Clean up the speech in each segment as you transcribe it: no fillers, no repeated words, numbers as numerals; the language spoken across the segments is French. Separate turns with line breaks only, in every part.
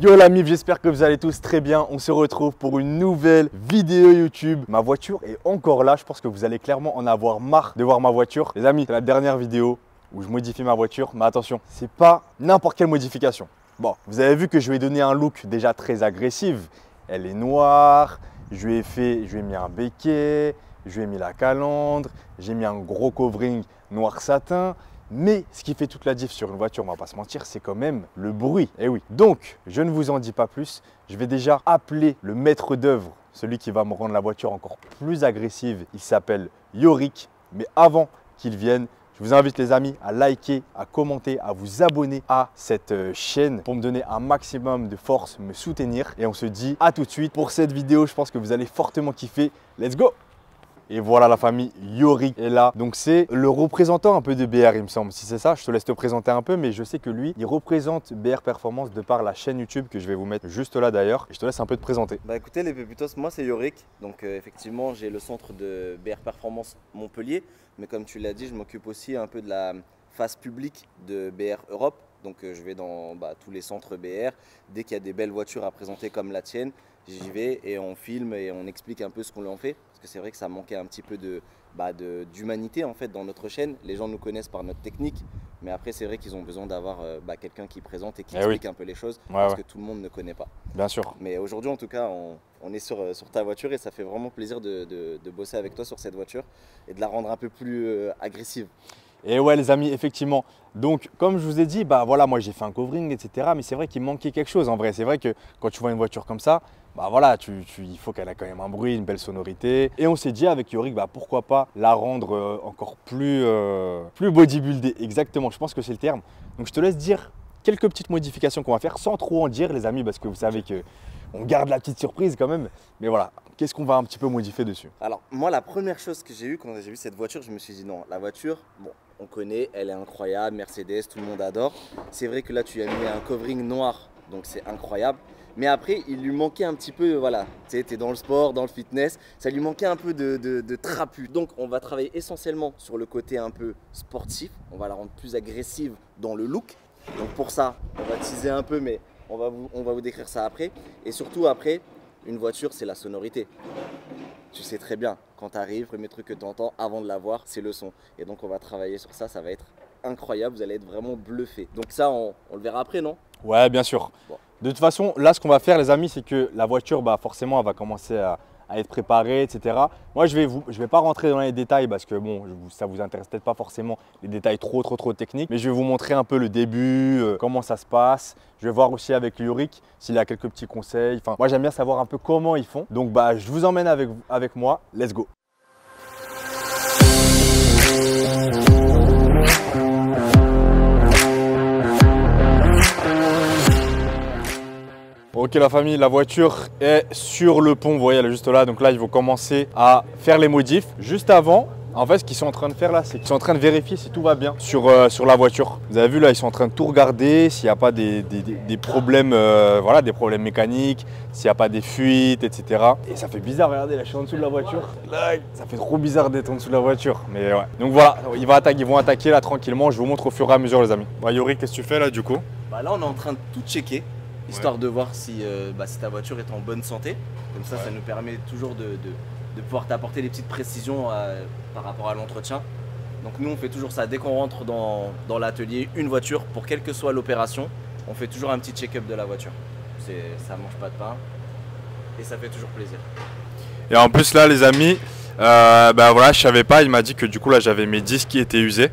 Yo la mif, j'espère que vous allez tous très bien. On se retrouve pour une nouvelle vidéo YouTube. Ma voiture est encore là, je pense que vous allez clairement en avoir marre de voir ma voiture. Les amis, c'est la dernière vidéo où je modifie ma voiture, mais attention, c'est pas n'importe quelle modification. Bon, vous avez vu que je lui ai donné un look déjà très agressif. Elle est noire, je lui ai mis un béquet, je lui ai mis la calandre, j'ai mis un gros covering noir satin. Mais ce qui fait toute la diff sur une voiture, on va pas se mentir, c'est quand même le bruit. Eh oui. Donc, je ne vous en dis pas plus. Je vais déjà appeler le maître d'œuvre, celui qui va me rendre la voiture encore plus agressive. Il s'appelle Yorick. Mais avant qu'il vienne, je vous invite les amis à liker, à commenter, à vous abonner à cette chaîne pour me donner un maximum de force, me soutenir. Et on se dit à tout de suite pour cette vidéo. Je pense que vous allez fortement kiffer. Let's go! Et voilà la famille, Yorick est là. Donc c'est le représentant un peu de BR il me semble. Si c'est ça, je te laisse te présenter un peu. Mais je sais que lui, il représente BR Performance de par la chaîne YouTube que je vais vous mettre juste là d'ailleurs. Et je te laisse un peu te présenter.
Bah écoutez les pépitos, moi c'est Yorick. Donc effectivement j'ai le centre de BR Performance Montpellier. Mais comme tu l'as dit, je m'occupe aussi un peu de la face publique de BR Europe. Donc je vais dans tous les centres BR. Dès qu'il y a des belles voitures à présenter comme la tienne, j'y vais et on filme et on explique un peu ce qu'on en fait. Parce que c'est vrai que ça manquait un petit peu d'humanité en fait dans notre chaîne. Les gens nous connaissent par notre technique, mais après c'est vrai qu'ils ont besoin d'avoir quelqu'un qui présente et qui explique un peu les choses parce que tout le monde ne connaît pas.
Bien sûr.
Mais aujourd'hui en tout cas on est sur ta voiture et ça fait vraiment plaisir de bosser avec toi sur cette voiture et de la rendre un peu plus agressive.
Et ouais les amis, effectivement. Donc comme je vous ai dit, voilà, moi j'ai fait un covering, etc. Mais c'est vrai qu'il manquait quelque chose en vrai. C'est vrai que quand tu vois une voiture comme ça, voilà, il faut qu'elle ait quand même un bruit, une belle sonorité. Et on s'est dit avec Yorick, pourquoi pas la rendre encore plus bodybuildée. Exactement, je pense que c'est le terme. Donc je te laisse dire quelques petites modifications qu'on va faire sans trop en dire les amis, parce que vous savez que on garde la petite surprise quand même. Mais voilà, qu'est-ce qu'on va un petit peu modifier dessus?
Alors moi la première chose que j'ai eue quand j'ai vu cette voiture, je me suis dit non, la voiture, bon, on connaît, elle est incroyable, Mercedes, tout le monde adore. C'est vrai que là tu as mis un covering noir, donc c'est incroyable. Mais après, il lui manquait un petit peu, voilà, tu sais, t'es dans le sport, dans le fitness, ça lui manquait un peu de trapu. Donc on va travailler essentiellement sur le côté un peu sportif, on va la rendre plus agressive dans le look. Donc pour ça, on va teaser un peu, mais on va vous décrire ça après. Et surtout après, une voiture, c'est la sonorité. Tu sais très bien, quand tu arrives, le premier truc que tu entends avant de la voir, c'est le son. Et donc on va travailler sur ça, ça va être incroyable, vous allez être vraiment bluffé. Donc ça, on le verra après, non?
Ouais, bien sûr. Bon. De toute façon, là, ce qu'on va faire, les amis, c'est que la voiture, forcément, elle va commencer à être préparée, etc. Moi, je vais pas rentrer dans les détails parce que bon, ça vous intéresse peut-être pas forcément les détails trop techniques, mais je vais vous montrer un peu le début, comment ça se passe. Je vais voir aussi avec Yorick s'il a quelques petits conseils. Enfin, moi, j'aime bien savoir un peu comment ils font. Donc, je vous emmène avec moi. Let's go. Ok la famille, la voiture est sur le pont, vous voyez elle est juste là, donc là ils vont commencer à faire les modifs. Juste avant, en fait ce qu'ils sont en train de faire là, c'est qu'ils sont en train de vérifier si tout va bien sur la voiture. Vous avez vu là, ils sont en train de tout regarder, s'il n'y a pas des problèmes, des problèmes mécaniques, s'il n'y a pas des fuites, etc. Et ça fait bizarre, regardez là je suis en dessous de la voiture. Là, ça fait trop bizarre d'être en dessous de la voiture. Mais ouais. Donc voilà, ils vont attaquer là tranquillement, je vous montre au fur et à mesure les amis. Yorick, qu'est-ce que tu fais là du coup?
Là on est en train de tout checker. Histoire de voir si ta voiture est en bonne santé. Comme ça, ça nous permet toujours de pouvoir t'apporter des petites précisions par rapport à l'entretien. Donc nous, on fait toujours ça. Dès qu'on rentre dans l'atelier, une voiture, pour quelle que soit l'opération, on fait toujours un petit check-up de la voiture. Ça mange pas de pain et ça fait toujours plaisir.
Et en plus là, les amis, voilà, je savais pas, il m'a dit que du coup là, j'avais mes disques qui étaient usés.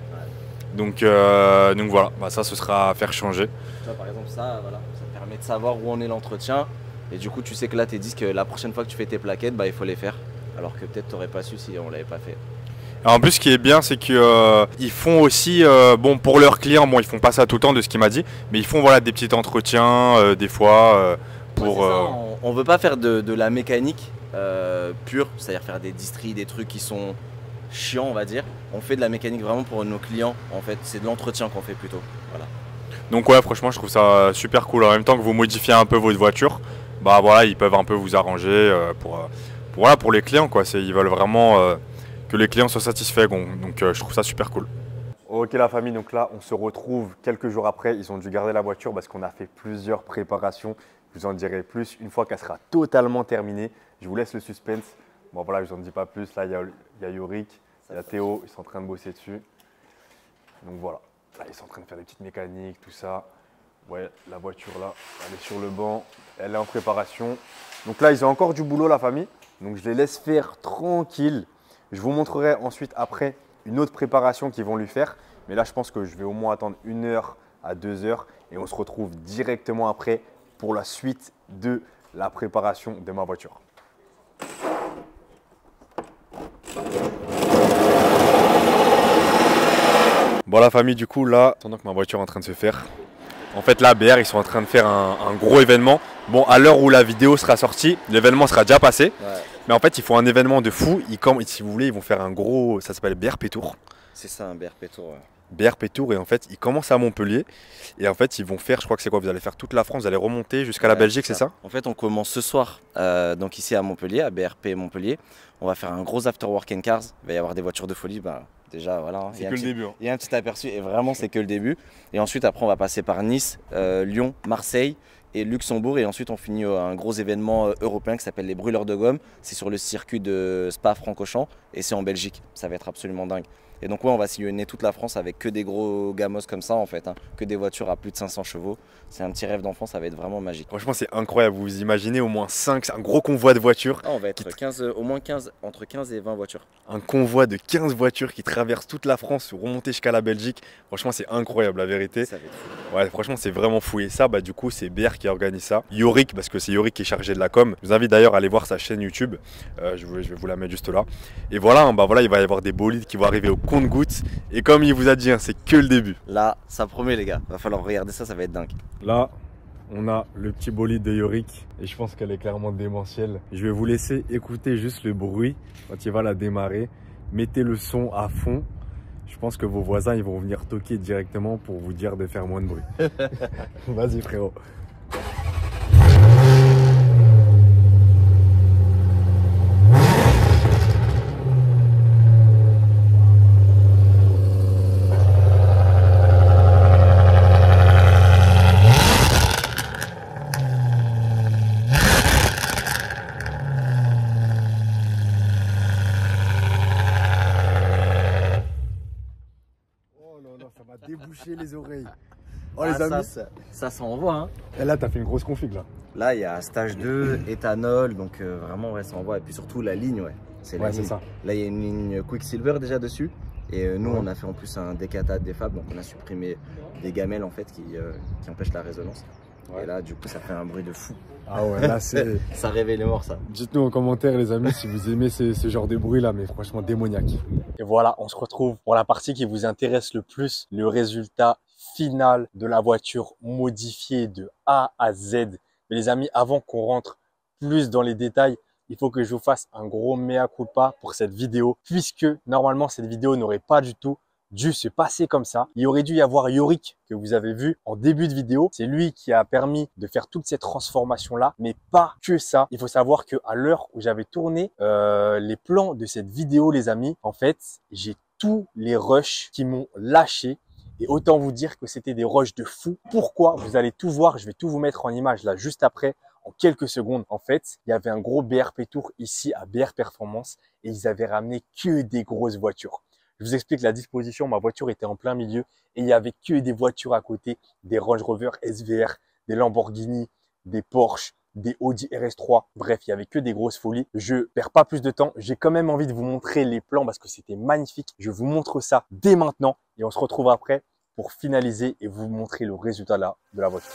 Donc voilà, ça, ce sera à faire changer.
Tu vois, par exemple, ça, voilà. Permet de savoir où en est l'entretien et du coup tu sais que là tes disques la prochaine fois que tu fais tes plaquettes il faut les faire alors que peut-être tu n'aurais pas su si on l'avait pas fait.
En plus ce qui est bien c'est qu'ils font aussi pour leurs clients, ils font pas ça tout le temps de ce qu'il m'a dit, mais ils font des petits entretiens des fois pour
on veut pas faire de la mécanique pure, c'est-à-dire faire des distries, des trucs qui sont chiants on va dire. On fait de la mécanique vraiment pour nos clients en fait, c'est de l'entretien qu'on fait plutôt. Voilà.
Donc ouais, franchement, je trouve ça super cool. En même temps que vous modifiez un peu votre voiture, ils peuvent un peu vous arranger pour les clients, quoi. Ils veulent vraiment que les clients soient satisfaits. Donc je trouve ça super cool. Ok la famille, donc là, on se retrouve quelques jours après. Ils ont dû garder la voiture parce qu'on a fait plusieurs préparations. Je vous en dirai plus une fois qu'elle sera totalement terminée. Je vous laisse le suspense. Bon voilà, je vous en dis pas plus. Là, il y a Yorick, il y a Théo, ils sont en train de bosser dessus. Donc voilà, là, ils sont en train de faire des petites mécaniques, tout ça. Ouais, la voiture là, elle est sur le banc, elle est en préparation. Donc là, ils ont encore du boulot, la famille. Donc je les laisse faire tranquille. Je vous montrerai ensuite après une autre préparation qu'ils vont lui faire. Mais là, je pense que je vais au moins attendre 1 heure à 2 heures et on se retrouve directement après pour la suite de la préparation de ma voiture. Bon la famille, du coup là, pendant que ma voiture est en train de se faire, en fait là BR ils sont en train de faire un gros événement. Bon, à l'heure où la vidéo sera sortie, l'événement sera déjà passé. Ouais. Mais en fait ils font un événement de fou. Si vous voulez, ils vont faire un gros, ça s'appelle BRP Tour.
C'est ça, un BRP Tour. Ouais.
BRP Tour, et en fait ils commencent à Montpellier et en fait ils vont faire, je crois que c'est quoi, vous allez faire toute la France, vous allez remonter jusqu'à la Belgique, c'est ça?
En fait on commence ce soir, donc ici à Montpellier, à BRP Montpellier. On va faire un gros after work and cars, il va y avoir des voitures de folie, bah, déjà voilà.
C'est que le début. Hein.
Il y a un petit aperçu et vraiment c'est que le début. Et ensuite après on va passer par Nice, Lyon, Marseille et Luxembourg et ensuite on finit un gros événement européen qui s'appelle les Brûleurs de Gomme. C'est sur le circuit de Spa-Francorchamps et c'est en Belgique, ça va être absolument dingue. Et donc ouais, on va sillonner toute la France avec que des gros gamos comme ça en fait, hein, que des voitures à plus de 500 chevaux. C'est un petit rêve d'enfant, ça va être vraiment magique.
Franchement c'est incroyable, vous imaginez au moins 5, un gros convoi de voitures.
Ah, on va être 15, au moins 15, entre 15 et 20 voitures.
Un convoi de 15 voitures qui traverse toute la France, remonter jusqu'à la Belgique. Franchement c'est incroyable la vérité.
Ça va être fou.
Ouais, franchement c'est vraiment fou. Et ça, bah, du coup c'est BR qui organise ça. Yorick, parce que c'est Yorick qui est chargé de la com. Je vous invite d'ailleurs à aller voir sa chaîne YouTube. Je vais vous la mettre juste là. Et voilà, hein, bah, voilà, il va y avoir des bolides qui vont arriver au compte-gouttes. Et comme il vous a dit, hein, c'est que le début.
Là, ça promet les gars, va falloir regarder ça, ça va être dingue.
Là, on a le petit bolide de Yorick et je pense qu'elle est clairement démentielle. Je vais vous laisser écouter juste le bruit quand il va la démarrer. Mettez le son à fond. Je pense que vos voisins ils vont venir toquer directement pour vous dire de faire moins de bruit. Vas-y frérot. Ça m'a débouché les oreilles. Oh les amis,
ça s'envoie hein.
Et là t'as fait une grosse config là.
Là il y a stage 2, éthanol, donc vraiment ouais ça envoie. Et puis surtout la ligne ouais. C'est ça. Là il y a une ligne Quicksilver déjà dessus. Et nous on a fait en plus un décata défab, donc on a supprimé des gamelles en fait qui empêchent la résonance. Ouais. Et là du coup ça fait un bruit de fou.
Ah ouais là c'est...
ça réveille les morts ça.
Dites-nous en commentaire les amis si vous aimez ce genre de bruit là, mais franchement démoniaque. Et voilà, on se retrouve pour la partie qui vous intéresse le plus, le résultat final de la voiture modifiée de A à Z. Mais les amis, avant qu'on rentre plus dans les détails, il faut que je vous fasse un gros mea culpa pour cette vidéo, puisque normalement cette vidéo n'aurait pas du tout dû se passer comme ça. Il aurait dû y avoir Yorick que vous avez vu en début de vidéo. C'est lui qui a permis de faire toute cette transformation-là, mais pas que ça. Il faut savoir qu'à l'heure où j'avais tourné les plans de cette vidéo, les amis, en fait, j'ai tous les rushs qui m'ont lâché. Et autant vous dire que c'était des rushs de fou. Pourquoi? Vous allez tout voir, je vais tout vous mettre en image là juste après. En quelques secondes, en fait, il y avait un gros BRP Tour ici à BR Performance et ils avaient ramené que des grosses voitures. Je vous explique la disposition, ma voiture était en plein milieu et il n'y avait que des voitures à côté, des Range Rover SVR, des Lamborghini, des Porsche, des Audi RS3. Bref, il n'y avait que des grosses folies. Je perds pas plus de temps, j'ai quand même envie de vous montrer les plans parce que c'était magnifique. Je vous montre ça dès maintenant et on se retrouve après pour finaliser et vous montrer le résultat là de la voiture.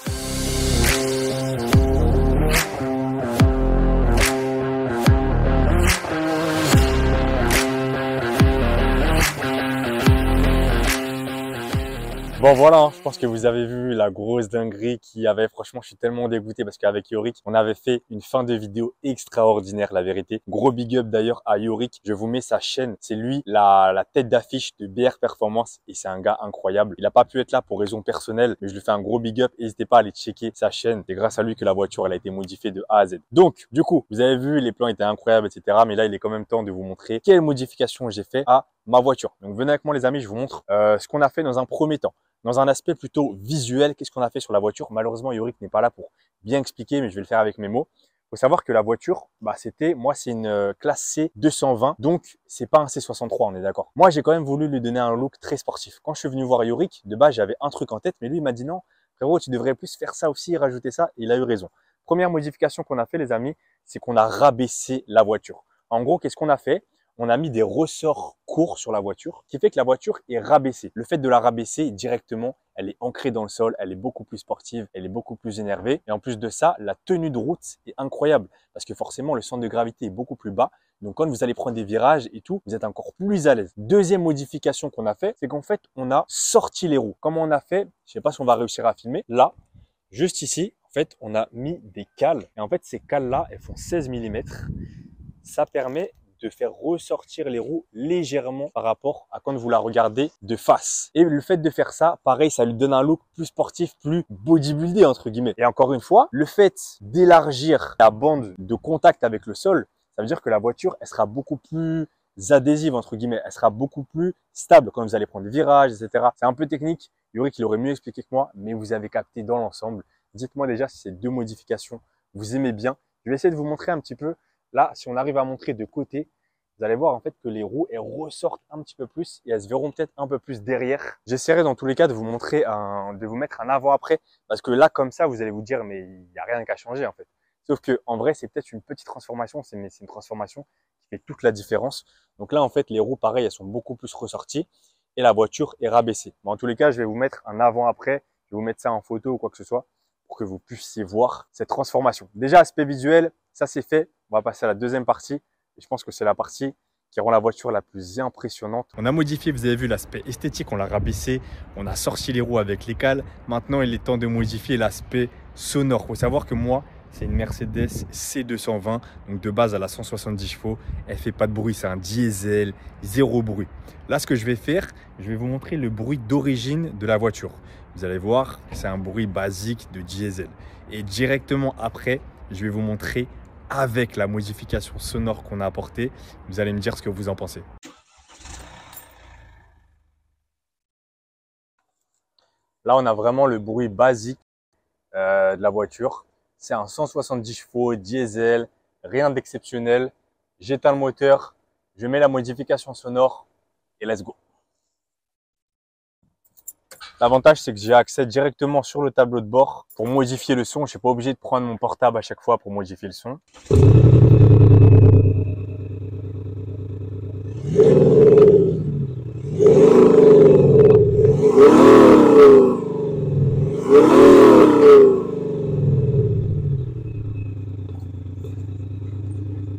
Bon voilà, hein, je pense que vous avez vu la grosse dinguerie qu'il y avait. Franchement, je suis tellement dégoûté parce qu'avec Yorick, on avait fait une fin de vidéo extraordinaire, la vérité. Gros big up d'ailleurs à Yorick. Je vous mets sa chaîne. C'est lui la tête d'affiche de BR Performance et c'est un gars incroyable. Il n'a pas pu être là pour raison personnelle, mais je lui fais un gros big up. N'hésitez pas à aller checker sa chaîne. C'est grâce à lui que la voiture elle a été modifiée de A à Z. Donc, du coup, vous avez vu, les plans étaient incroyables, etc. Mais là, il est quand même temps de vous montrer quelles modifications j'ai fait à ma voiture. Donc venez avec moi les amis, je vous montre ce qu'on a fait dans un premier temps. Dans un aspect plutôt visuel, qu'est-ce qu'on a fait sur la voiture? Malheureusement, Yorick n'est pas là pour bien expliquer, mais je vais le faire avec mes mots. Il faut savoir que la voiture, c'est une classe C 220, donc c'est pas un C63, on est d'accord. Moi, j'ai quand même voulu lui donner un look très sportif. Quand je suis venu voir Yorick, de base, j'avais un truc en tête, mais lui, il m'a dit non, frérot, tu devrais plus faire ça aussi, rajouter ça, et il a eu raison. Première modification qu'on a fait, les amis, c'est qu'on a rabaissé la voiture. En gros, qu'est-ce qu'on a fait? On a mis des ressorts courts sur la voiture, qui fait que la voiture est rabaissée. Le fait de la rabaisser directement, elle est ancrée dans le sol, elle est beaucoup plus sportive, elle est beaucoup plus énervée. Et en plus de ça, la tenue de route est incroyable parce que forcément, le centre de gravité est beaucoup plus bas. Donc, quand vous allez prendre des virages et tout, vous êtes encore plus à l'aise. Deuxième modification qu'on a fait, c'est qu'en fait, on a sorti les roues. Comment on a fait? Je sais pas si on va réussir à filmer. Là, juste ici, en fait, on a mis des cales. Et en fait, ces cales-là, elles font 16 mm. Ça permet de faire ressortir les roues légèrement par rapport à quand vous la regardez de face. Et le fait de faire ça, pareil, ça lui donne un look plus sportif, plus bodybuildé entre guillemets. Et encore une fois, le fait d'élargir la bande de contact avec le sol, ça veut dire que la voiture, elle sera beaucoup plus adhésive entre guillemets, elle sera beaucoup plus stable quand vous allez prendre des virages, etc. C'est un peu technique, Yorick il aurait mieux expliqué que moi, mais vous avez capté dans l'ensemble. Dites-moi déjà si ces deux modifications, vous aimez bien. Je vais essayer de vous montrer un petit peu. Là, si on arrive à montrer de côté, vous allez voir en fait que les roues, elles ressortent un petit peu plus et elles se verront peut-être un peu plus derrière. J'essaierai dans tous les cas de vous montrer, de vous mettre un avant-après parce que là, comme ça, vous allez vous dire, mais il n'y a rien qu'à changer en fait. Sauf que en vrai, c'est peut-être une petite transformation, mais c'est une transformation qui fait toute la différence. Donc là, en fait, les roues, pareil, elles sont beaucoup plus ressorties et la voiture est rabaissée. Mais en tous les cas, je vais vous mettre un avant-après. Je vais vous mettre ça en photo ou quoi que ce soit pour que vous puissiez voir cette transformation. Déjà, aspect visuel, ça c'est fait. On va passer à la deuxième partie. Et je pense que c'est la partie qui rend la voiture la plus impressionnante.
On a modifié, vous avez vu l'aspect esthétique, on l'a rabaissé, on a sorti les roues avec les cales. Maintenant, il est temps de modifier l'aspect sonore. Il faut savoir que moi, c'est une Mercedes C220, donc de base elle a 170 chevaux. Elle fait pas de bruit, c'est un diesel, zéro bruit. Là, ce que je vais faire, je vais vous montrer le bruit d'origine de la voiture. Vous allez voir, c'est un bruit basique de diesel. Et directement après, je vais vous montrer avec la modification sonore qu'on a apportée. Vous allez me dire ce que vous en pensez.
Là, on a vraiment le bruit basique de la voiture. C'est un 170 chevaux, diesel, rien d'exceptionnel. J'éteins le moteur, je mets la modification sonore et let's go. L'avantage, c'est que j'ai accès directement sur le tableau de bord pour modifier le son. Je ne suis pas obligé de prendre mon portable à chaque fois pour modifier le son.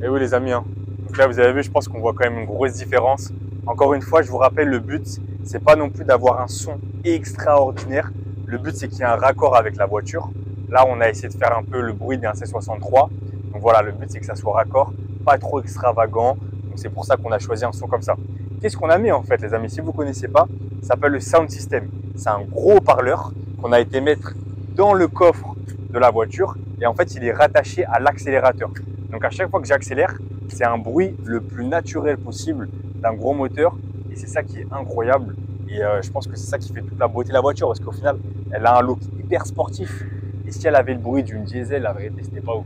Et oui les amis, hein. Donc là vous avez vu, je pense qu'on voit quand même une grosse différence. Encore une fois, je vous rappelle, le but, c'est pas non plus d'avoir un son extraordinaire. Le but, c'est qu'il y ait un raccord avec la voiture. Là, on a essayé de faire un peu le bruit d'un C63. Donc voilà, le but, c'est que ça soit raccord, pas trop extravagant. Donc c'est pour ça qu'on a choisi un son comme ça. Qu'est-ce qu'on a mis en fait, les amis? Si vous ne connaissez pas, ça s'appelle le Sound System. C'est un gros haut-parleur qu'on a été mettre dans le coffre de la voiture. Et en fait, il est rattaché à l'accélérateur. Donc à chaque fois que j'accélère, c'est un bruit le plus naturel possible d'un gros moteur. Et c'est ça qui est incroyable. Et je pense que c'est ça qui fait toute la beauté de la voiture. Parce qu'au final, elle a un look hyper sportif. Et si elle avait le bruit d'une diesel, la vérité, c'était pas ouf.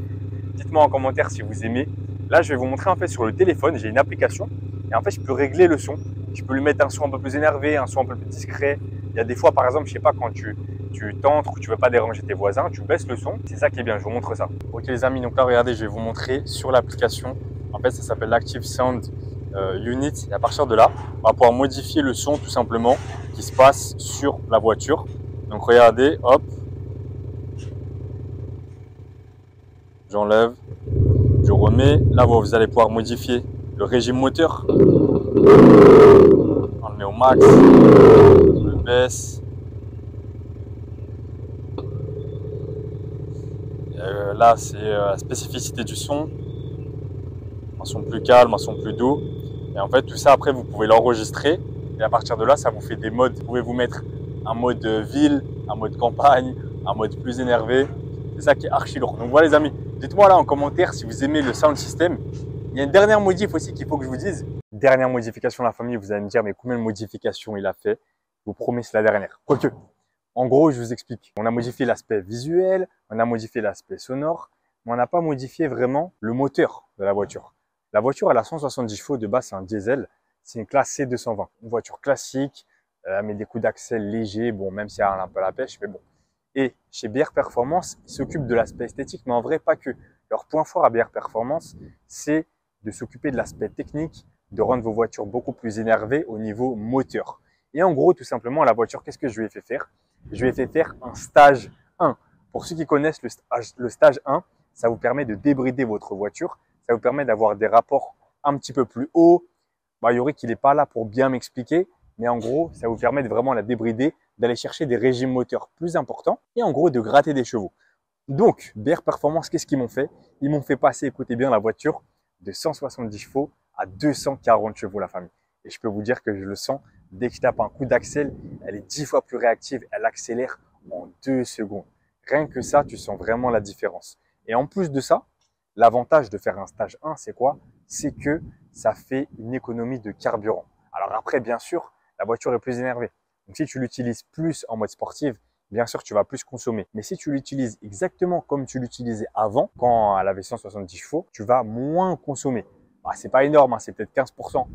Dites-moi en commentaire si vous aimez. Là, je vais vous montrer en fait sur le téléphone. J'ai une application. Et en fait, je peux régler le son. Je peux lui mettre un son un peu plus énervé, un son un peu plus discret. Il y a des fois, par exemple, je sais pas, quand tu t'entres ou tu veux pas déranger tes voisins, tu baisses le son. C'est ça qui est bien, je vous montre ça. Ok les amis, donc là, regardez, je vais vous montrer sur l'application. En fait, ça s'appelle l'Active Sound Unit. Et à partir de là, on va pouvoir modifier le son tout simplement qui se passe sur la voiture. Donc regardez, hop. J'enlève, je remets. Là, vous allez pouvoir modifier le régime moteur. On le met au max, on le baisse. Là, c'est la spécificité du son. Un son plus calme, un son plus doux. Et en fait, tout ça, après, vous pouvez l'enregistrer. Et à partir de là, ça vous fait des modes. Vous pouvez vous mettre un mode ville, un mode campagne, un mode plus énervé. C'est ça qui est archi lourd. Donc voilà les amis, dites-moi là en commentaire si vous aimez le sound system. Il y a une dernière modif aussi qu'il faut que je vous dise.
dernière modification, la famille, vous allez me dire, mais combien de modifications il a fait? Je vous promets, c'est la dernière. Quoique, en gros, je vous explique. On a modifié l'aspect visuel, on a modifié l'aspect sonore, mais on n'a pas modifié vraiment le moteur de la voiture. La voiture, elle a 170 chevaux, de base, c'est un diesel. C'est une classe C220. Une voiture classique, mais des coups d'accel légers, bon, même si elle a un peu la pêche, mais bon. Et chez BR Performance, ils s'occupent de l'aspect esthétique, mais en vrai, pas que. Leur point fort à BR Performance, c'est de s'occuper de l'aspect technique, de rendre vos voitures beaucoup plus énervées au niveau moteur. Et en gros, tout simplement, la voiture, qu'est-ce que je lui ai fait faire? Je lui ai fait faire un stage 1. Pour ceux qui connaissent le stage 1, ça vous permet de débrider votre voiture. Ça vous permet d'avoir des rapports un petit peu plus hauts. Yorick, il n'est pas là pour bien m'expliquer, mais en gros, ça vous permet de vraiment la débrider, d'aller chercher des régimes moteurs plus importants et en gros, de gratter des chevaux. Donc, BR Performance, qu'est-ce qu'ils m'ont fait? Ils m'ont fait passer, écoutez bien, la voiture de 170 chevaux à 240 chevaux, la famille. Et je peux vous dire que je le sens, dès que je tape un coup d'accel, elle est 10 fois plus réactive, elle accélère en 2 secondes. Rien que ça, tu sens vraiment la différence. Et en plus de ça, l'avantage de faire un stage 1, c'est quoi? C'est que ça fait une économie de carburant. Alors après, bien sûr, la voiture est plus énervée. Donc si tu l'utilises plus en mode sportif, bien sûr, tu vas plus consommer. Mais si tu l'utilises exactement comme tu l'utilisais avant, quand elle avait 170 chevaux, tu vas moins consommer. C'est pas énorme, hein, c'est peut-être 15%,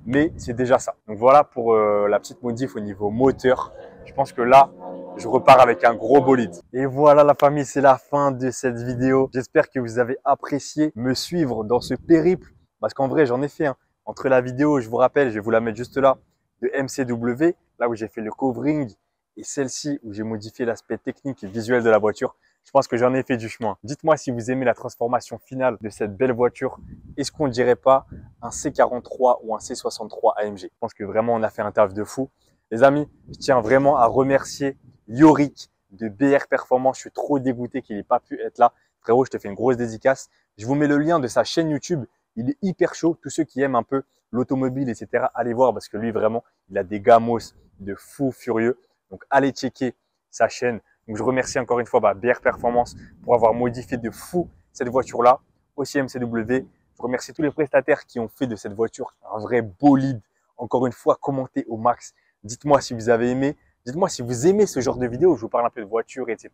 mais c'est déjà ça. Donc voilà pour la petite modif au niveau moteur. Je pense que là, je repars avec un gros bolide. Et voilà la famille, c'est la fin de cette vidéo. J'espère que vous avez apprécié me suivre dans ce périple. Parce qu'en vrai, j'en ai fait. Entre la vidéo, je vous rappelle, je vais vous la mettre juste là, de MCW, là où j'ai fait le covering, et celle-ci où j'ai modifié l'aspect technique et visuel de la voiture. Je pense que j'en ai fait du chemin. Dites-moi si vous aimez la transformation finale de cette belle voiture. Est-ce qu'on ne dirait pas un C43 ou un C63 AMG? Je pense que vraiment, on a fait un taf de fou. Les amis, je tiens vraiment à remercier Yorick de BR Performance. Je suis trop dégoûté qu'il n'ait pas pu être là. Frérot, je te fais une grosse dédicace. Je vous mets le lien de sa chaîne YouTube. Il est hyper chaud. Tous ceux qui aiment un peu l'automobile, etc., allez voir parce que lui, vraiment, il a des gamos de fou furieux. Donc, allez checker sa chaîne. Donc, je remercie encore une fois BR Performance pour avoir modifié de fou cette voiture-là. Aussi MCW. Je remercie tous les prestataires qui ont fait de cette voiture un vrai bolide. Encore une fois, commentez au max. Dites-moi si vous avez aimé. Dites-moi si vous aimez ce genre de vidéo où je vous parle un peu de voiture, etc.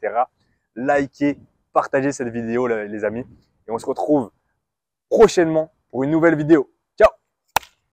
Likez, partagez cette vidéo, les amis. Et on se retrouve prochainement pour une nouvelle vidéo.